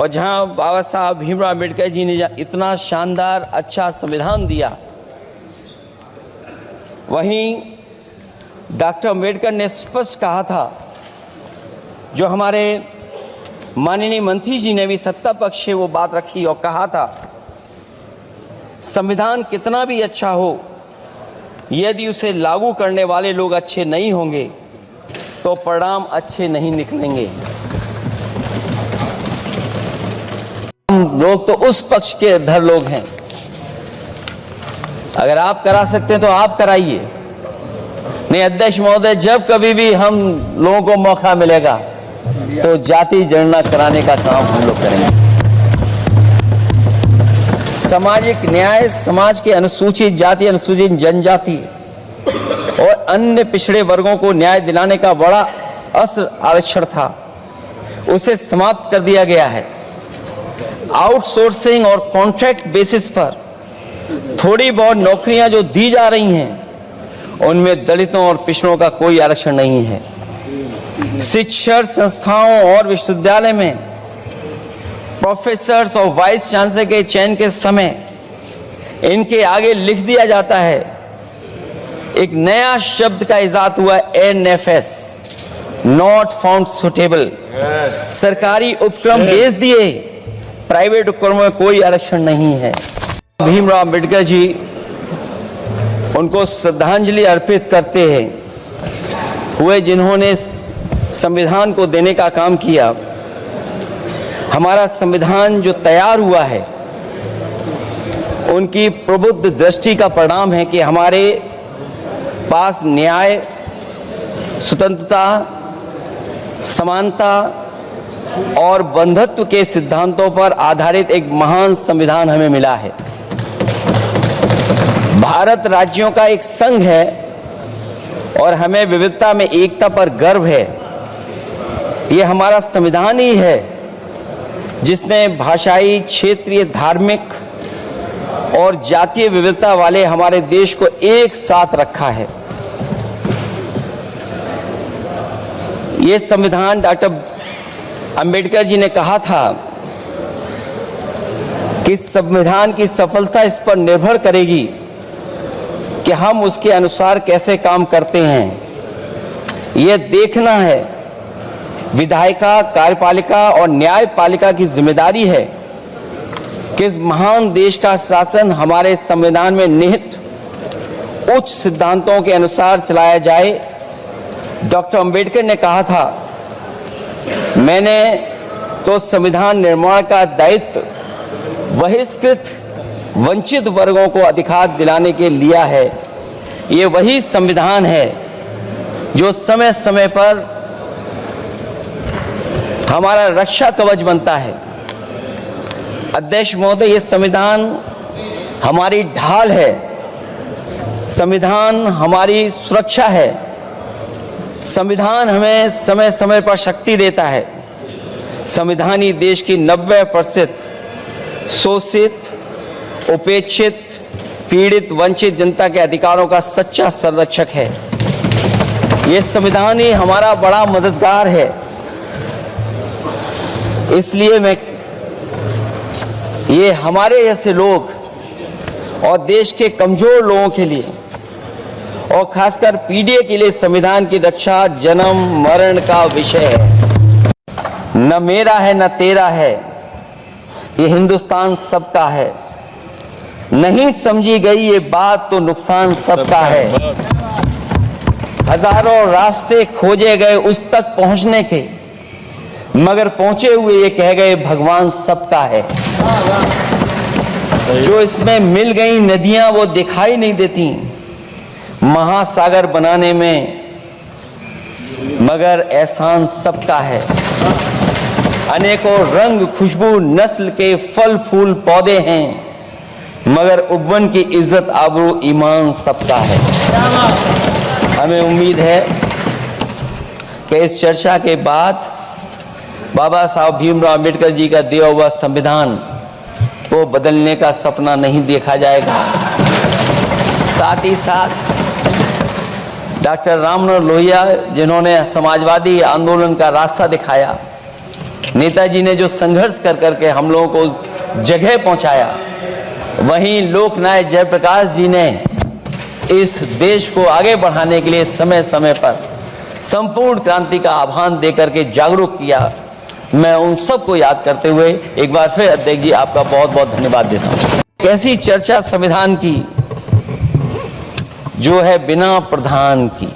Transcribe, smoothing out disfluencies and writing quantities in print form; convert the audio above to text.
और जहां बाबा साहब भीमराव अम्बेडकर जी ने इतना शानदार अच्छा संविधान दिया, वहीं डॉक्टर अम्बेडकर ने स्पष्ट कहा था, जो हमारे माननीय मंत्री जी ने भी सत्ता पक्ष से वो बात रखी और कहा था, संविधान कितना भी अच्छा हो, यदि उसे लागू करने वाले लोग अच्छे नहीं होंगे तो परिणाम अच्छे नहीं निकलेंगे। हम लोग तो उस पक्ष के धर लोग हैं, अगर आप करा सकते हैं तो आप कराइए। नहीं अध्यक्ष महोदय, जब कभी भी हम लोगों को मौका मिलेगा तो जाति जनगणना कराने का काम हम लोग करेंगे। सामाजिक न्याय समाज के अनुसूचित जाति, अनुसूचित जनजाति और अन्य पिछड़े वर्गों को न्याय दिलाने का बड़ा असर आरक्षण था, उसे समाप्त कर दिया गया है। आउटसोर्सिंग और कॉन्ट्रैक्ट बेसिस पर थोड़ी बहुत नौकरियां जो दी जा रही हैं, उनमें दलितों और पिछड़ों का कोई आरक्षण नहीं है। शिक्षण संस्थाओं और विश्वविद्यालय में प्रोफेसर्स और वाइस चांसलर के चयन के समय इनके आगे लिख दिया जाता है, एक नया शब्द का इजाद हुआ, NFS, नॉट फाउंड सुटेबल। सरकारी उपक्रम भेज दिए, प्राइवेट उपक्रमों में कोई आरक्षण नहीं है। भीमराव अम्बेडकर जी, उनको श्रद्धांजलि अर्पित करते हैं हुए जिन्होंने संविधान को देने का काम किया। हमारा संविधान जो तैयार हुआ है, उनकी प्रबुद्ध दृष्टि का परिणाम है कि हमारे पास न्याय, स्वतंत्रता, समानता और बंधुत्व के सिद्धांतों पर आधारित एक महान संविधान हमें मिला है। भारत राज्यों का एक संघ है और हमें विविधता में एकता पर गर्व है। ये हमारा संविधान ही है जिसने भाषाई, क्षेत्रीय, धार्मिक और जातीय विविधता वाले हमारे देश को एक साथ रखा है। ये संविधान डॉक्टर अंबेडकर जी ने कहा था कि संविधान की सफलता इस पर निर्भर करेगी कि हम उसके अनुसार कैसे काम करते हैं। यह देखना है, विधायिका, कार्यपालिका और न्यायपालिका की जिम्मेदारी है कि इस महान देश का शासन हमारे संविधान में निहित उच्च सिद्धांतों के अनुसार चलाया जाए। डॉक्टर अंबेडकर ने कहा था, मैंने तो संविधान निर्माण का दायित्व बहिष्कृत वंचित वर्गों को अधिकार दिलाने के लिया है। ये वही संविधान है जो समय समय पर हमारा रक्षा कवच बनता है। अध्यक्ष महोदय, ये संविधान हमारी ढाल है, संविधान हमारी सुरक्षा है, संविधान हमें समय समय पर शक्ति देता है। संविधान ही देश की 90% शोषित, उपेक्षित, पीड़ित, वंचित जनता के अधिकारों का सच्चा संरक्षक है। ये संविधान ही हमारा बड़ा मददगार है। इसलिए ये हमारे जैसे लोग और देश के कमजोर लोगों के लिए और खासकर पीढ़ी के लिए संविधान की रक्षा जन्म मरण का विषय है। न मेरा है न तेरा है, ये हिंदुस्तान सबका है। नहीं समझी गई ये बात तो नुकसान सबका है। हजारों रास्ते खोजे गए उस तक पहुंचने के, मगर पहुंचे हुए ये कह गए भगवान सबका है। जो इसमें मिल गई नदियां वो दिखाई नहीं देती महासागर बनाने में, मगर एहसान सबका है। अनेकों रंग, खुशबू, नस्ल के फल फूल पौधे हैं, मगर उपवन की इज्जत, आबरू, ईमान सबका है। हमें उम्मीद है कि इस चर्चा के बाद बाबा साहब भीमराव अम्बेडकर जी का दिया हुआ संविधान को बदलने का सपना नहीं देखा जाएगा। साथ ही साथ डॉक्टर राममनोहर लोहिया, जिन्होंने समाजवादी आंदोलन का रास्ता दिखाया, नेताजी ने जो संघर्ष कर करके हम लोगों को उस जगह पहुंचाया, वहीं लोकनायक जयप्रकाश जी ने इस देश को आगे बढ़ाने के लिए समय समय पर संपूर्ण क्रांति का आह्वान देकर के जागरूक किया। मैं उन सबको याद करते हुए एक बार फिर अध्यक्ष जी आपका बहुत बहुत धन्यवाद देता हूं। ऐसी चर्चा संविधान की जो है बिना प्रधान की,